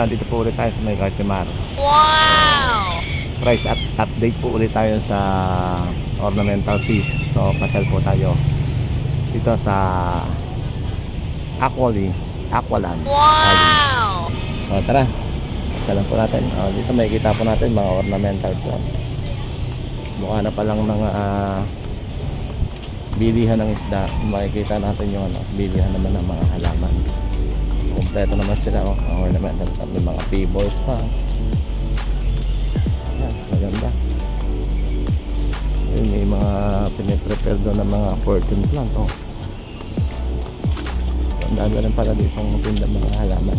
nandito po ulit tayo sa may Cartimar. Wow! Price update po ulit tayo sa ornamental fish. So pasyal po tayo dito sa Aqualand. Wow! So tara, pasyal po natin. Dito may kita po natin mga ornamental plant. Mukha na pa lang ng bilihan ng isda. Makikita natin yung bilihan naman ng mga halaman. So kompleto naman sila, mga ornamental plant. May mga pebbles pa. Yan, maganda. Yun, may mga piniprepare doon ng mga fortune plant. Ang dami rin pala dito ang tinda mga halaman.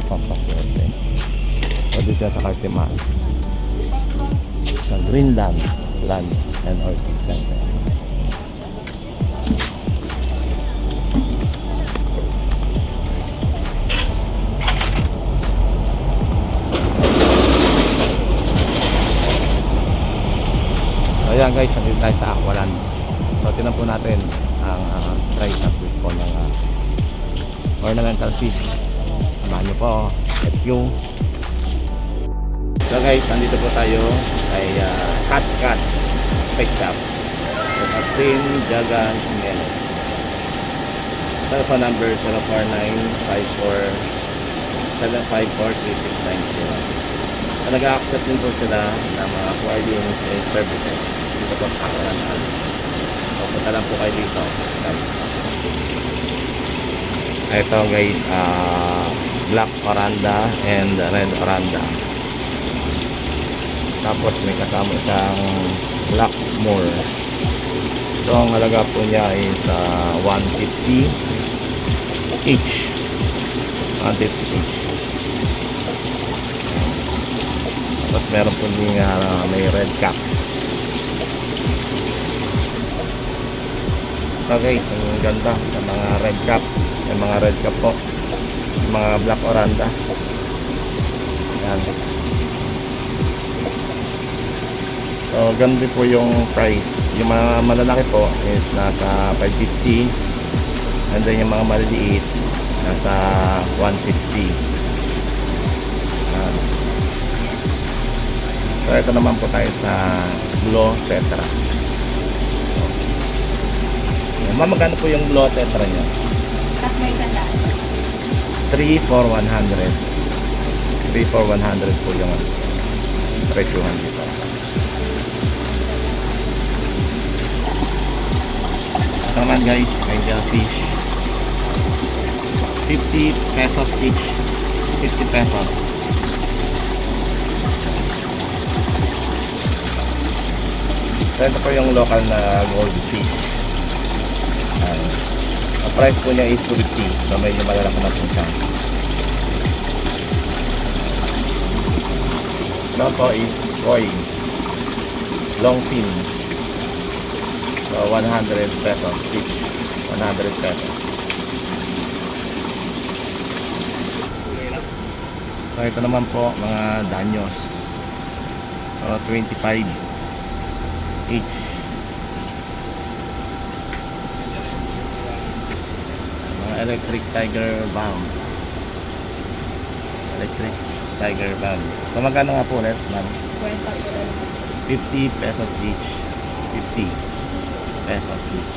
Pampaswerte. So dito sa Cartimar, sa Greenland Plants and Orchid Center. Ayan guys, nandito tayo sa Aqualand. So tinan po natin ang price update po ng ornamental fish. Samahan nyo po, let's go. So guys, nandito po tayo kay Cats Pet Shop sa Catherine Jagan Jimenez. Telephone number 049-54-754-3690. So nag-accept din po sila ng mga aquariums and services dito po sa Aqualand. So punta lang po kayo dito. Ito guys, black oranda and red oranda. Tapos may kasama siyang black moor. So ang halaga po niya is 150 each. 150 each. Tapos meron po din may red cap. So guys, ang ganda ng mga red cap. May mga red cap po, mga black oranda. Yan. So ganda po yung price. Yung mga malalaki po is nasa 550, and then yung mga maliliit nasa 150. Yan. So ito naman po tayo sa Blue Tetra. Magkano po yung Blue Tetra nyo? 3 for 100. 3 for 100 po yung presyuhan dito. Ito naman guys, may fish. 50 pesos each. 50 pesos. So ito po yung local na goldfish. Ang price po niya is 250. So medyo malalaki na po siya. Ito po is koi, long fin. So 100 pesos each. 100 pesos. So ito naman po mga danyos. So 25 each. Electric Tiger Balm. Electric Tiger Balm. So magkano nga po ulit, ma'am? 50 pesos each. 50 pesos each.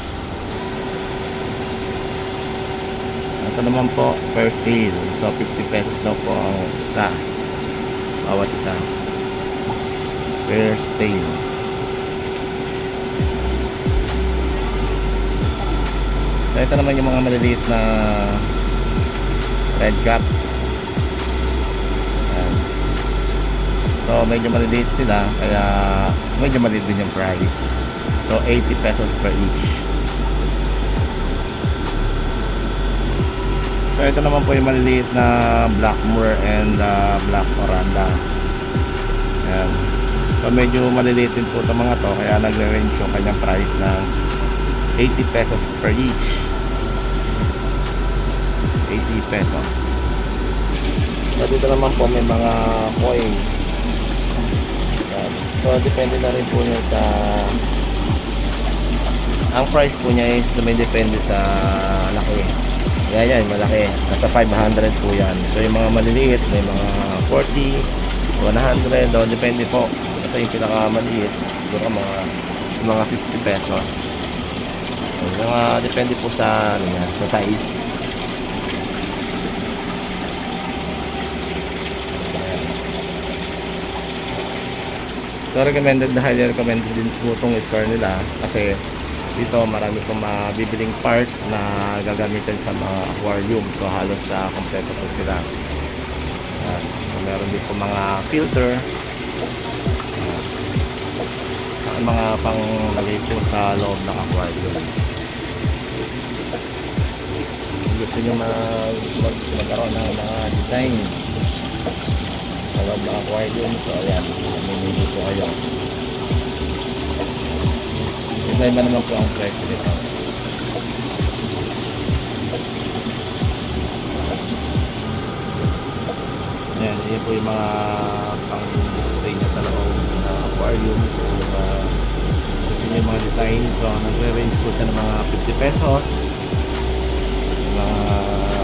Ito naman po, first tail. So 50 pesos daw po ang isa. Bawat isa. First tail. So ito naman yung mga maliliit na red cap. Ayan. So medyo maliliit sila, kaya medyo maliit din yung price. So 80 pesos per each. So ito naman po yung maliliit na black moor and black oranda. Ayan. So medyo maliliit din po itong mga to, kaya nagre-range yung kanyang price ng 80 pesos per each. 80 pesos. So dito naman po may mga coin. So depende na rin po niya sa, ang price po niya is dumidepende sa laki. Yan, malaki. Nasa 500 po yan. So yung mga maliliit, may mga 40, 100, o depende po. Ito yung pinakamaliit. Siguro mga 50 pesos. So, mga depende po sa, ano yan, sa size. So recommended na highly recommended din po itong store nila kasi dito marami pong mabibiling parts na gagamitin sa mga aquarium. So halos sa kompleto po sila. So meron din po mga filter, mga panglagay po sa loob ng aquarium. Kung gusto nyo magkaroon ng mga design sa loob ng aquarium, so ayan, mamimili po kayo. Iba-iba naman po ang presyo nito. Ayan, yun po yung mga pang-display niya sa loob ng aquarium. So, gusto niyo yung mga design, so nagre-range po siya ng mga 50 pesos, mga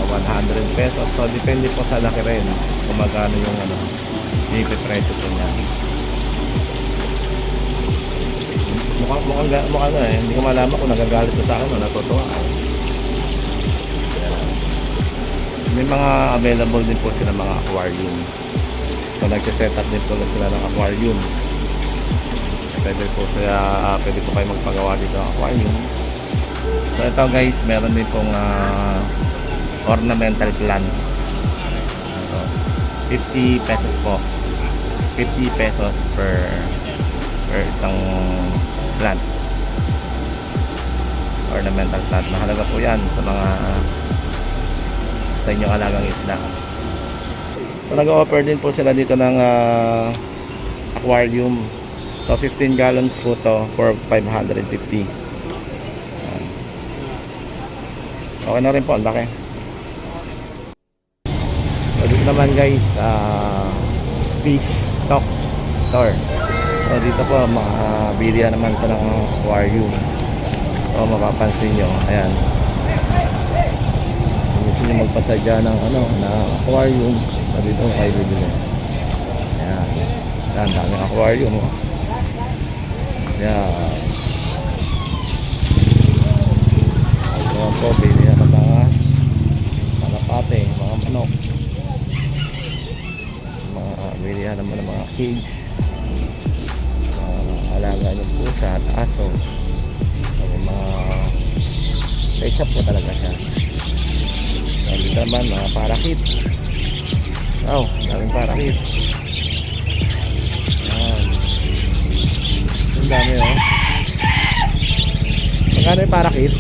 100 pesos. So depende po sa laki rin kung magkano yung yung presyo po niya. Mukhang hindi ko malaman kung nagagalit ko sa akin o natutuwa. May mga available din po sila mga aquarium. So nagsiset up din po sila ng aquarium. Pwede po kayo magpagawa dito ng aquarium. So ito guys, meron din pong ornamental plants. So 50 pesos po. 50 pesos per isang plant. Ornamental plant. Mahalaga po yan sa mga sa inyong alagang isda. So nag-offer din po sila dito ng aquarium. So 15 gallons po to for 550. Okay na rin po, ang laki. So dito naman guys, fish stock store. So dito po makabili naman ito ng aquarium. So mapapansin nyo, ayan, kung gusto nyo magpasadya ng na aquarium, so dito kayo bibili. Ayan, ayan, daming aquarium. Ayan, ayan po, bili na mga kalapate, mga manok, bili na naman ng mga cage, alaga ng pusa at aso. So, mga pet shop po talaga siya. Dito naman mga parakit. Wow, daming parakit. Ayan, ang dami magkano yung parakit?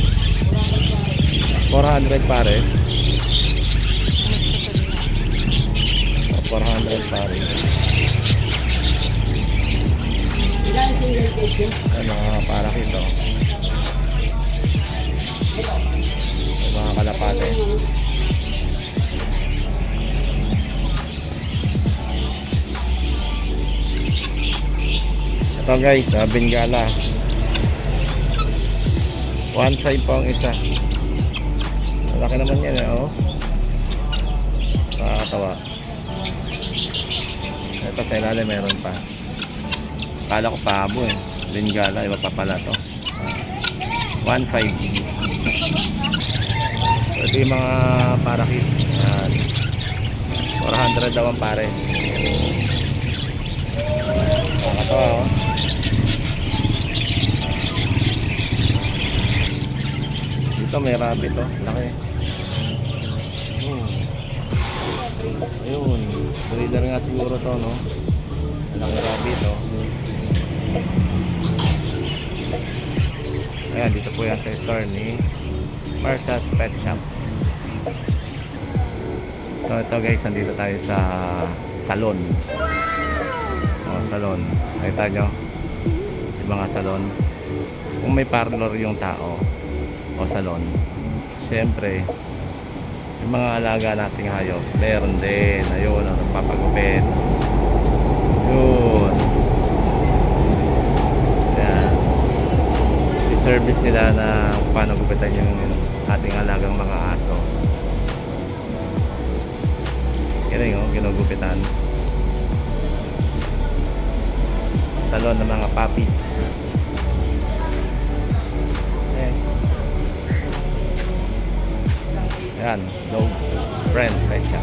400 pare. 400 pare. Ano, parakit mga kalapate. Ito guys, Bengala. 1.5 po ang isa. Malaki naman yan nakakatawa. Ito sa ilalim meron pa. Kala ko pabo Bengala, iba pa pala to. 1.5. So, ito yung mga parakit. 400 daw ang pare. Nakakatawa Dito may rabbit laki. Ayun, breeder nga siguro to, no? Malaki rabbit Ayan, dito po yan sa store ni Martha's Pet Shop. So ito guys, nandito tayo sa salon. Salon. Nakita nyo yung mga salon. Kung may parlor yung tao o salon, syempre yung mga alaga nating hayop meron din. Ayun, nagpapagupit. Yun. Ayan, i-service nila na paano gupitan yung ating alagang mga aso. Galing oh, ginugupitan. Salon ng mga puppies. Ayan. Ayan, dog friend pet shop.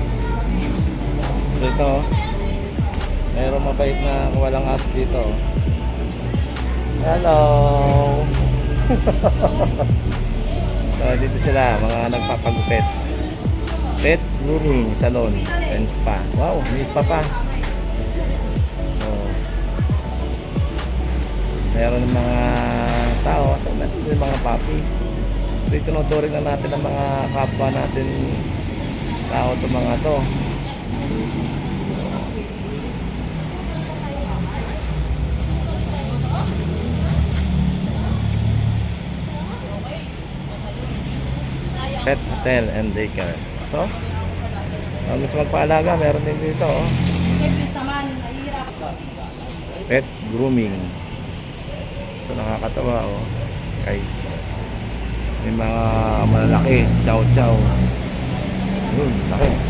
Dito oh, mayroong mabait na walang aso dito oh. Hello. So dito sila, mga nagpapagupit. Pet grooming salon and spa. Wow, may spa pa. So, meron ng mga tao, so meron din mga puppies. So itinuturing na natin ang mga kapwa natin tao to mga to. Pet hotel and daycare. So, gusto magpaalaga, meron din dito oh. Pet grooming. So nakakatawa oh, guys. May mga malalaki, chow chow. Laki.